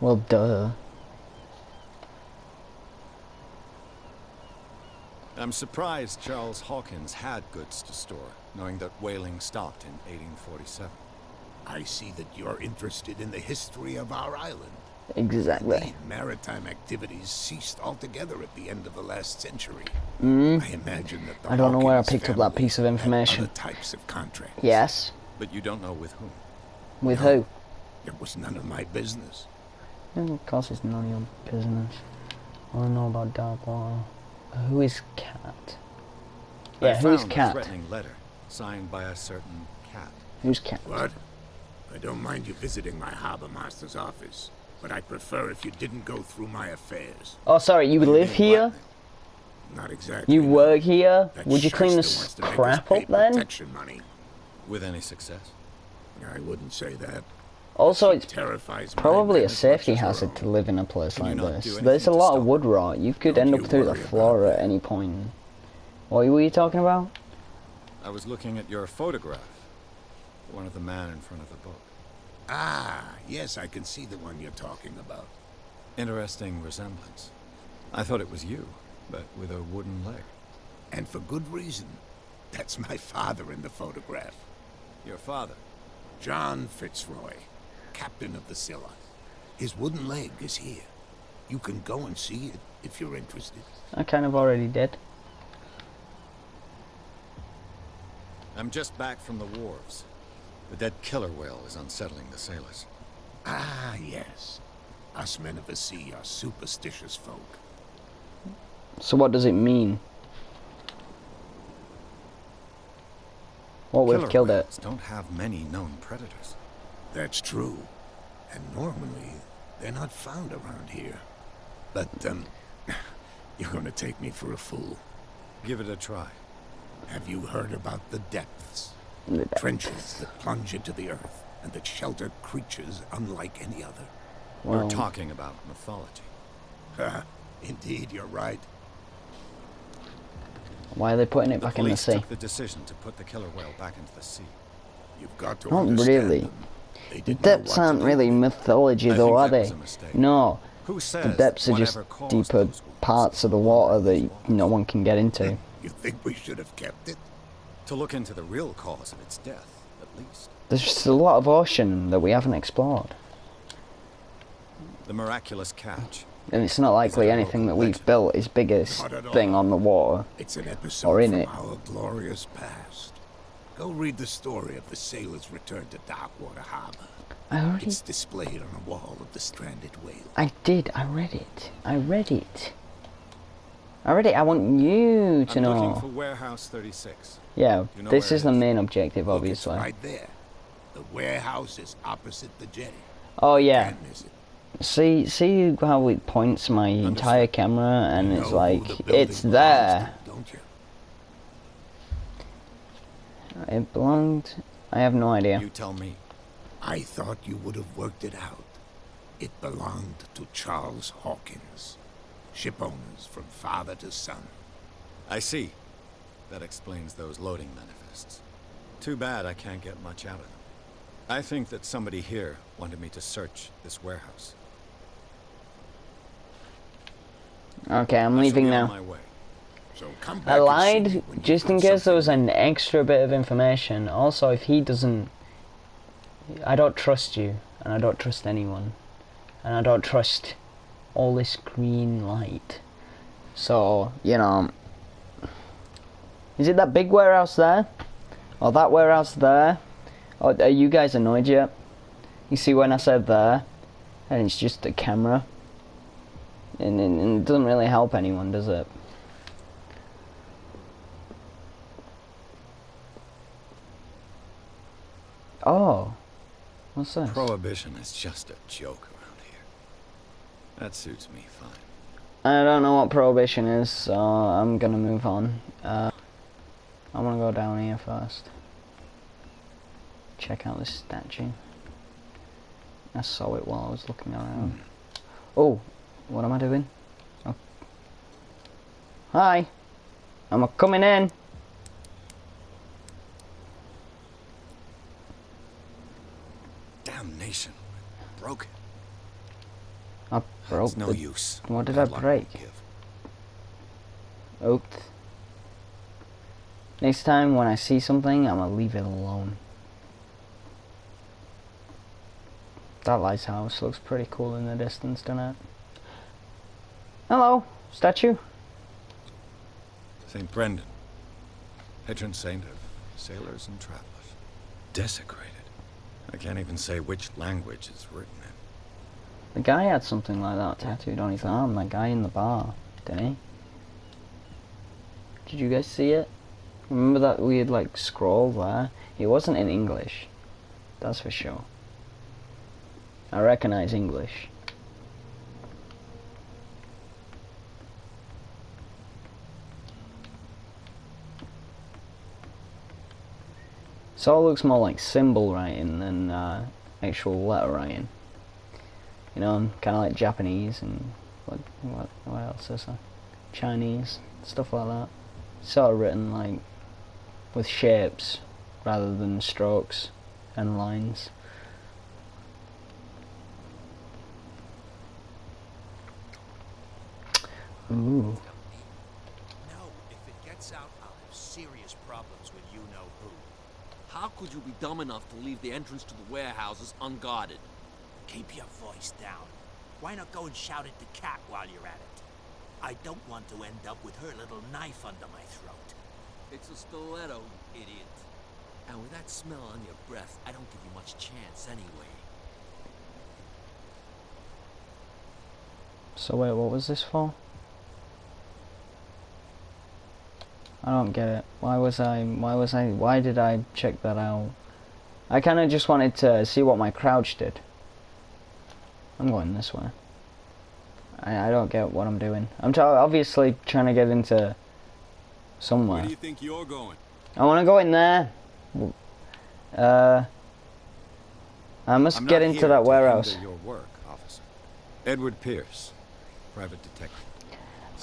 Well, duh. I'm surprised Charles Hawkins had goods to store, knowing that whaling stopped in 1847. I see that you're interested in the history of our island. Exactly. Indeed, maritime activities ceased altogether at the end of the last century. Mm. I imagine that the I don't know where I Hawkins picked up that family piece of had information. other types of contracts. Yes. But you don't know with whom. With No. who? It was none of my business. Of course it's none of your business. I want to know about Darkwater. Who is Cat? Yeah, I who is found a Cat? threatening letter signed by a certain cat. Who's Cat? What? I don't mind you visiting my harbor master's office, but I'd prefer if you didn't go through my affairs. Oh, sorry, you Are live being here? blackmailed? Not exactly. You no. work here? That Would you clean shyster this wants to make us crap pay up then? protection money. With any success? I wouldn't say that. Also, She it's terrifies my probably men a as much safety as her hazard own. to live in a place Can you like not do this. anything There's a to lot stop of wood rot. You could Don't end you up through the worry about floor at that. any point. What were you talking about? I was looking at your photograph. One of the man in front of the book. Ah, yes, I can see the one you're talking about. Interesting resemblance. I thought it was you, but with a wooden leg. And for good reason. That's my father in the photograph. Your father? John Fitzroy, captain of the Scylla. His wooden leg is here. You can go and see it if you're interested. I kind of already did. I'm just back from the wharves. The dead killer whale is unsettling the sailors. Ah, yes. Us men of the sea are superstitious folk. So what does it mean? Well, we've Killer killed it. whales don't have many known predators. That's true. And normally, they're not found around here. But, you're gonna take me for a fool. Give it a try. Have you heard about the depths? The depths. Trenches that plunge into the earth and that shelter creatures unlike any other. Well, We're talking about mythology. Indeed, you're right. why are they putting it The back in the police sea? took the decision to put the killer whale back into the sea. You've got to Not understand really. them. They The didn't know depths what to aren't do. really mythology I though, think are that they? was a mistake. No. Who says The depths are just whatever caused deeper those wounds parts of the water that no one can get into. You think we should have kept it? To look into the real cause of its death, at least. There's just a lot of ocean that we haven't explored. The miraculous catch. And it's not likely Is it a anything that local we've legend? built is biggest Not at all. thing on the water. It's an episode Or in from it. our glorious past. Go read the story of the sailor's return to Darkwater Harbor. I already... It's displayed on a wall of the stranded whale. I did. I read it. I read it. I read it. I want you to I'm know. looking for warehouse 36. Yeah, You know this where is it the is? main objective, Look, obviously. it's right there. The warehouse is opposite the jetty. Oh yeah. Can't miss it. See how it points my entire Understood. camera, and You it's know like who the building it's belongs there. to, don't you? It belonged. I have no idea. You tell me. I thought you would have worked it out. It belonged to Charles Hawkins. Ship owners from father to son. I see. That explains those loading manifests. Too bad I can't get much out of them. I think that somebody here wanted me to search this warehouse. Okay, I'm I shall leaving be now. on my way. So come back I and see lied me when just you've in got case there was something. an extra bit of information. Also, if he doesn't... I don't trust you, and I don't trust anyone. And I don't trust all this green light. So, you know... Is it that big warehouse there? Or that warehouse there? Or are you guys annoyed yet? You see when I said there, and it's just a camera? And it doesn't really help anyone, does it? Oh, what's this? Prohibition is just a joke around here. That suits me fine. I don't know what prohibition is, so I'm gonna move on. I'm gonna go down here first. Check out this statue. I saw it while I was looking around. Oh, what am I doing? Oh. Hi, I'm coming in. Damnation. Broke it. I broke It's no the use. What did Bad I luck break? won't give. oath. Next time when I see something, I'm gonna leave it alone. That lighthouse looks pretty cool in the distance, doesn't it? Hello, statue. St. Brendan, patron saint of sailors and travelers. Desecrated. I can't even say which language it's written in. The guy had something like that tattooed on his arm, that guy in the bar, didn't he? Did you guys see it? Remember that weird, like, scroll there? It wasn't in English. That's for sure. I recognize English. It all looks more like symbol writing than actual letter writing. You know, kind of like Japanese and what else is there? Chinese, stuff like that. Sort of written like with shapes rather than strokes and lines. Ooh. No, if it gets out, I'll have serious problems with you-know-who. How could you be dumb enough to leave the entrance to the warehouses unguarded? Keep your voice down. Why not go and shout at the cat while you're at it? I don't want to end up with her little knife under my throat. It's a stiletto, you idiot. And with that smell on your breath, I don't give you much chance anyway. So wait, what was this for? I don't get it. Why did I check that out? I kind of just wanted to see what my crouch did. I'm going this way. I don't get what I'm doing. I'm obviously trying to get into somewhere. Where do you think you're going? I want to go in there. I must get into that warehouse. Your work, officer. Edward Pierce, private detective.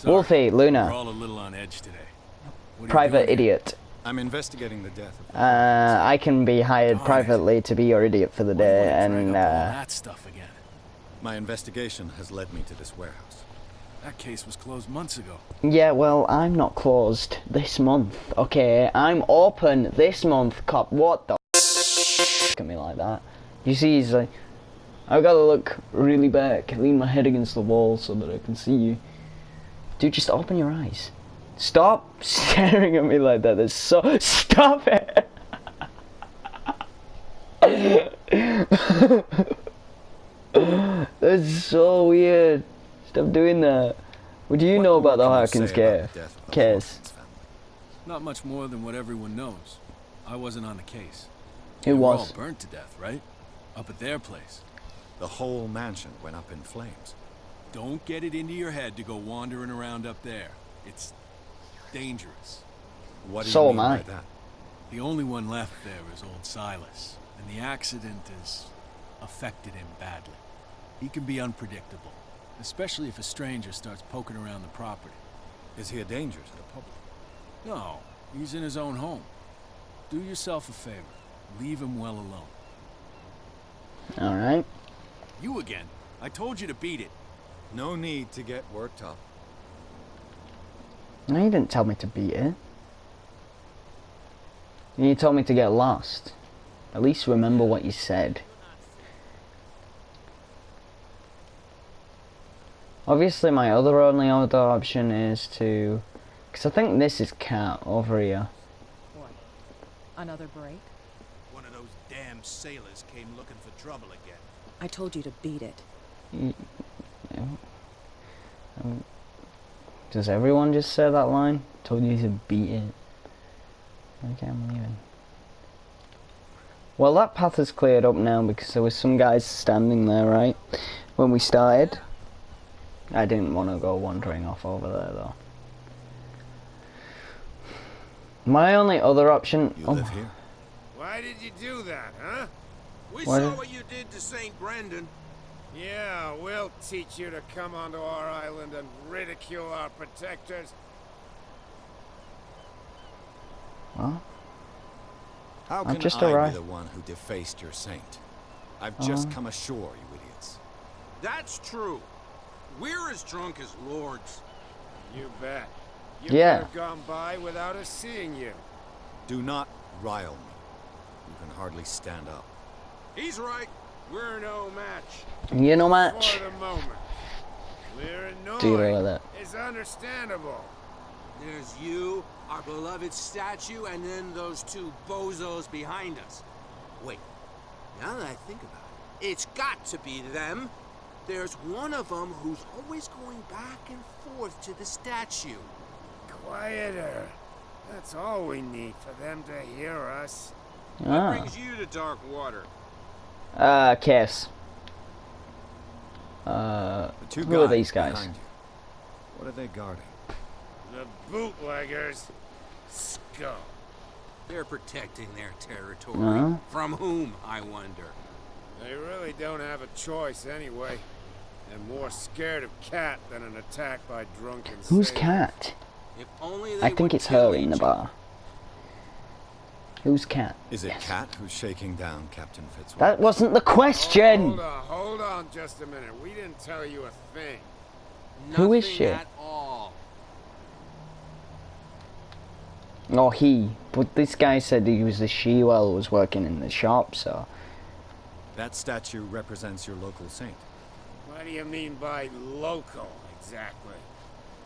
Wolfie, Luna. We're all a little on edge today. What are you Private doing here? idiot. I'm investigating the death of... I can be hired Darn it. privately to be your idiot for the Why do you day, wanna and drag up all that stuff again. My investigation has led me to this warehouse. That case was closed months ago. yeah, well, I'm not closed this month. Okay, I'm open this month, cop. What the look at me like that? You see, he's like, I gotta look really back, lean my head against the wall so that I can see you. Dude, just open your eyes. Stop staring at me like that. That's so... Stop it! That's so weird. Stop doing that. What do you know about the Harkins case? Not much more than what everyone knows. I wasn't on the case. Who They were all was? burnt to death, right? Up at their place. The whole mansion went up in flames. Don't get it into your head to go wandering around up there. It's dangerous. What do So you am mean I. by that? The only one left there is old Silas, and the accident has affected him badly. He can be unpredictable, especially if a stranger starts poking around the property. Is he a danger to the public? No, he's in his own home. Do yourself a favor. Leave him well alone. Alright. You again. I told you to beat it. No need to get worked up. No, you didn't tell me to beat it. You told me to get lost. At least remember what you said. Obviously my other option is to... Because I think this is Cat over here. What? Another break? One of those damn sailors came looking for trouble again. I told you to beat it. Does everyone just say that line? Told you to beat it. Okay, I'm leaving. Well, that path is cleared up now because there was some guys standing there, right? When we started. I didn't want to go wandering off over there, though. My only other option... You live here? Why did you do that, huh? We What? saw what you did to St. Brendan. Yeah, we'll teach you to come onto our island and ridicule our protectors. Well, How I've can just I arrived. be the one who defaced your saint? I've just come ashore, you idiots. That's true. We're as drunk as lords. You bet. You Yeah. could have gone by without us seeing you. Do not rile me. You can hardly stand up. He's right. We're no match. You're no match. For the moment. We're Deal with annoyed. it. It's understandable. There's you, our beloved statue, and then those two bozos behind us. Wait, now that I think about it, it's got to be them. There's one of them who's always going back and forth to the statue. Quieter. That's all we need for them to hear us. What brings you to dark water? Kiss. The two Who are these guys? behind you. What are they guarding? The bootleggers. Scum. They're protecting their territory. Uh-huh. From whom, I wonder? They really don't have a choice anyway. They're more scared of Cat than an attack by drunken Who's sailors. Cat? If only they I think would it's kill her in the each bar. Who's Cat? Is it Yes. Cat who's shaking down Captain Fitzroy? That wasn't the question! Hold on just a minute. We didn't tell you a thing. Who is Nothing she? at all. Or he. But this guy said he was a she while he was working in the shop, so... That statue represents your local saint. What do you mean by local, exactly?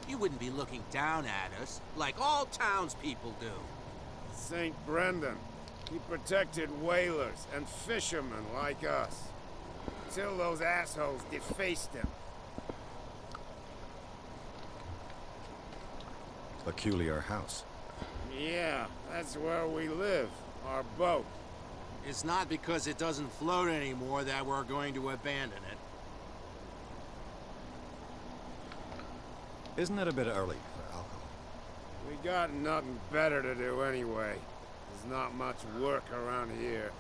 You wouldn't be looking down at us, like all townspeople do. St. Brendan. He protected whalers and fishermen like us. Till those assholes defaced him. Peculiar house. Yeah, that's where we live. Our boat. It's not because it doesn't float anymore that we're going to abandon it. Isn't it a bit early for alcohol? We got nothing better to do anyway. There's not much work around here.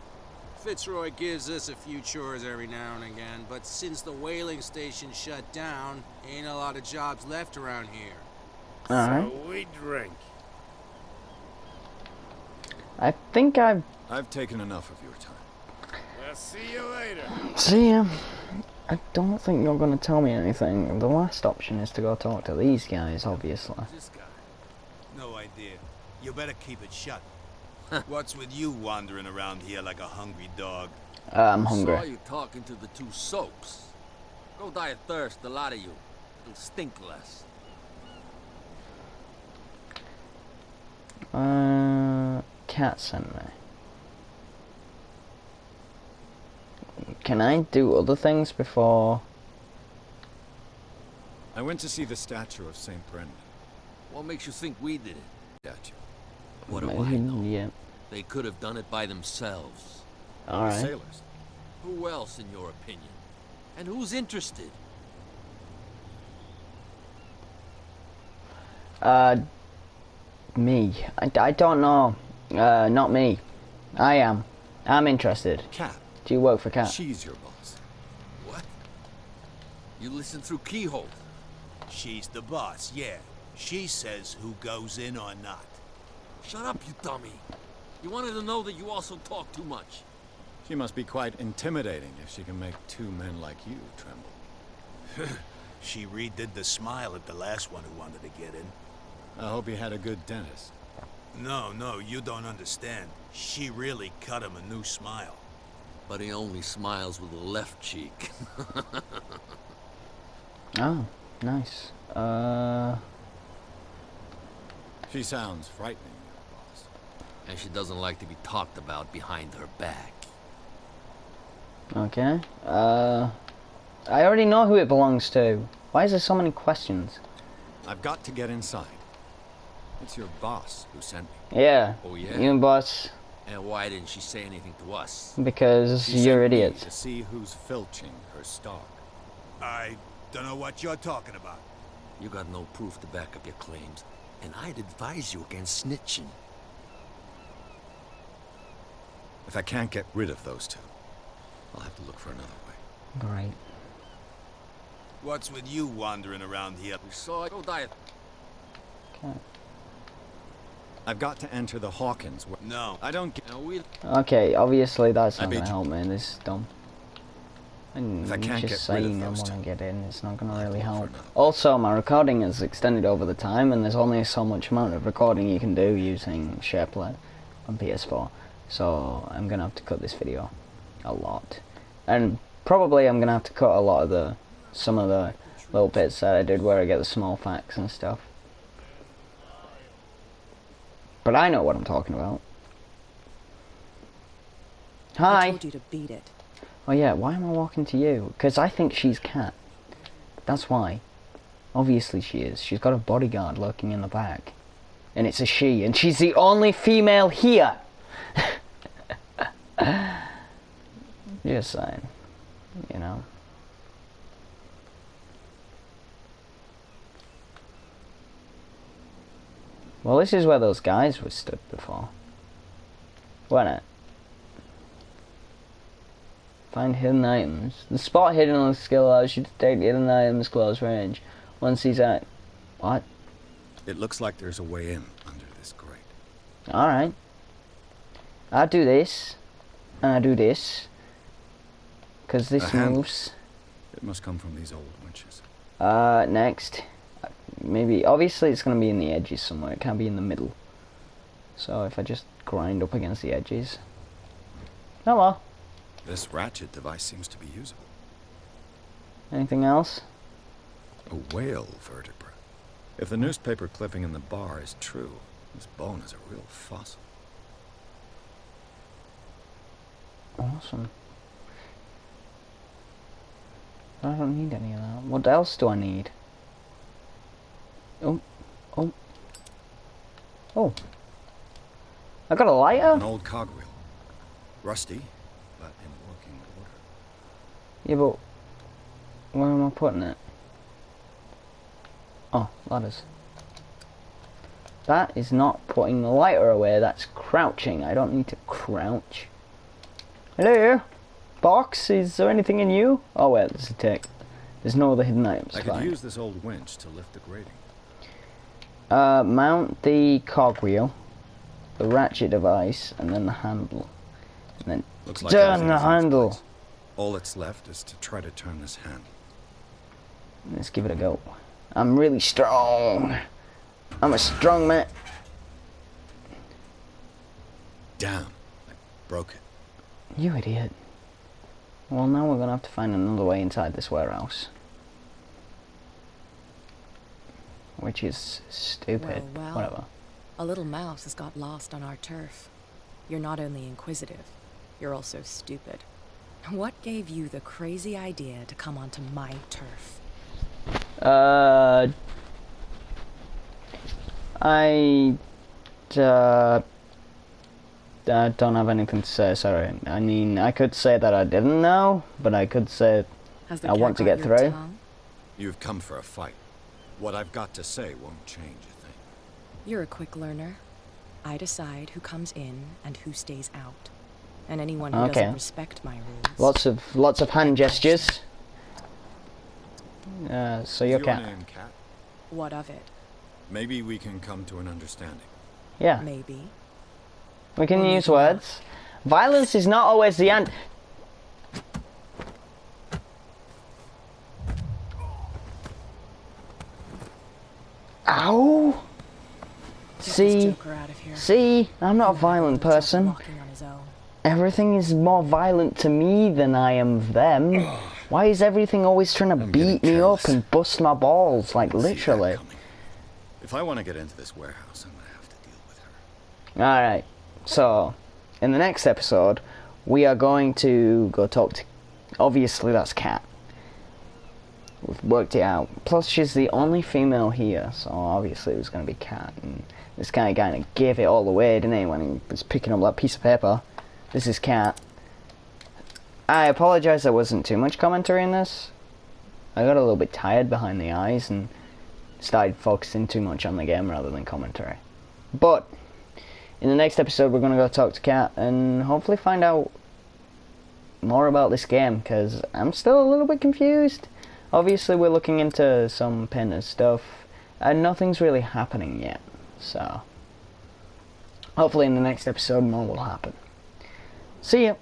Fitzroy gives us a few chores every now and again, but since the whaling station shut down, ain't a lot of jobs left around here. Alright. So we drink. I think I've... I've taken enough of your time. We'll see you later. See ya. I don't think you're going to tell me anything. The last option is to go talk to these guys, obviously. This guy? No idea. You better keep it shut. What's with you wandering around here like a hungry dog? I'm Saw hungry. you talking to the two soaps. Go die of thirst, a lot of you. It'll stink less. Cat sent me. Can I do other things before... I went to see the statue of St. Brendan. What makes you think we did it? Statue. What do I Maybe, know? yeah. They could have done it by themselves. Alright. Sailors. Who else, in your opinion? And who's interested? Me. I don't know. Not me. I am. I'm interested. Cat. Do you work for Cat? She's your boss. What? You listen through keyhole. She's the boss, yeah. She says who goes in or not. Shut up, you dummy. You wanted to know that you also talk too much. She must be quite intimidating if she can make two men like you tremble. She redid the smile at the last one who wanted to get in. I hope he had a good dentist. No, you don't understand. She really cut him a new smile. But he only smiles with the left cheek. Oh, nice. She sounds frightening, your boss. And she doesn't like to be talked about behind her back. Okay. I already know who it belongs to. Why is there so many questions? I've got to get inside. It's your boss who sent me. Yeah. Oh, yeah? You and boss, And why didn't she say anything to us? because She you're sent me idiots. to see who's filching her stock. I don't know what you're talking about. You got no proof to back up your claims, and I'd advise you against snitching. If I can't get rid of those two, I'll have to look for another way. Great. What's with you wandering around here? We saw it. Go die. Okay. I've got to enter the Hawkins. No. I don't get... Now we... Okay, obviously that's I not bet gonna you- help me. This is dumb. And If I can't just get rid of saying I those want to two, get in, it's not gonna I'll have really to look for help. another. Also, my recording is extended over the time, and there's only so much amount of recording you can do using SharePlay on PS4. So I'm gonna have to cut this video a lot. And probably I'm gonna have to cut a lot of some of the little bits that I did where I get the small facts and stuff. But I know what I'm talking about. Hi! I told you to beat it. Oh yeah, why am I walking to you? Because I think she's Cat. That's why. Obviously she is. She's got a bodyguard lurking in the back. And it's a she, and she's the only female here! Just saying. You know. Well, this is where those guys were stood before. Wasn't it? Find hidden items. The spot hidden on the skill allows you to detect hidden items close range. Once these at what? It looks like there's a way in under this grate. Alright. I do this. And I do this. Because this moves. It must come from these old winches. Next. Maybe, obviously it's going to be in the edges somewhere. It can't be in the middle. So if I just grind up against the edges. Oh well. This ratchet device seems to be usable. Anything else? A whale vertebra. If the newspaper clipping in the bar is true, this bone is a real fossil. Awesome. I don't need any of that. What else do I need? Oh. Oh. Oh. I got a lighter? An old cogwheel. Rusty, but in working order. Yeah, but where am I putting it? Oh, ladders. That is not putting the lighter away, that's crouching. I don't need to crouch. Hello? Box, is there anything in you? Oh wait, there's a tick. There's no other hidden items. I could use this old winch to lift the grating. Mount the cogwheel, the ratchet device, and then the handle. And then Looks like turn the handle. All that's left is to try to turn this handle. Let's give it a go. I'm really strong. I'm a strong man. Damn, I broke it. You idiot. Well, now we're gonna have to find another way inside this warehouse. Which is stupid. Well, whatever. A little mouse has got lost on our turf. You're not only inquisitive, you're also stupid. What gave you the crazy idea to come onto my turf? I don't have anything to say, sorry. I mean, I could say that I didn't know, but I could say I want to get through. You've come for a fight. What I've got to say won't change a thing. You're a quick learner. I decide who comes in and who stays out. And anyone who doesn't respect my rules. Lots of hand gestures. So you're Cat. Name, Cat? What of it? Maybe we can come to an understanding. Yeah. Maybe. We can use words. Violence is not always the end. Ow! See, I'm not a violent person. Everything is more violent to me than I am them. Why is everything always trying to beat me up and bust my balls? Like, literally. If I want to get into this warehouse, I'm going to have to deal with her. Alright, so, in the next episode, we are going to go talk to... Obviously, that's Cat. We've worked it out. Plus, she's the only female here, so obviously it was going to be Cat. And this guy kind of gave it all away, didn't he, when he was picking up that piece of paper. This is Cat. I apologise there wasn't too much commentary in this. I got a little bit tired behind the eyes and started focusing too much on the game rather than commentary. But, in the next episode we're going to go talk to Cat and hopefully find out more about this game, because I'm still a little bit confused. Obviously we're looking into some Pinner stuff and nothing's really happening yet, so hopefully in the next episode more will happen. See ya!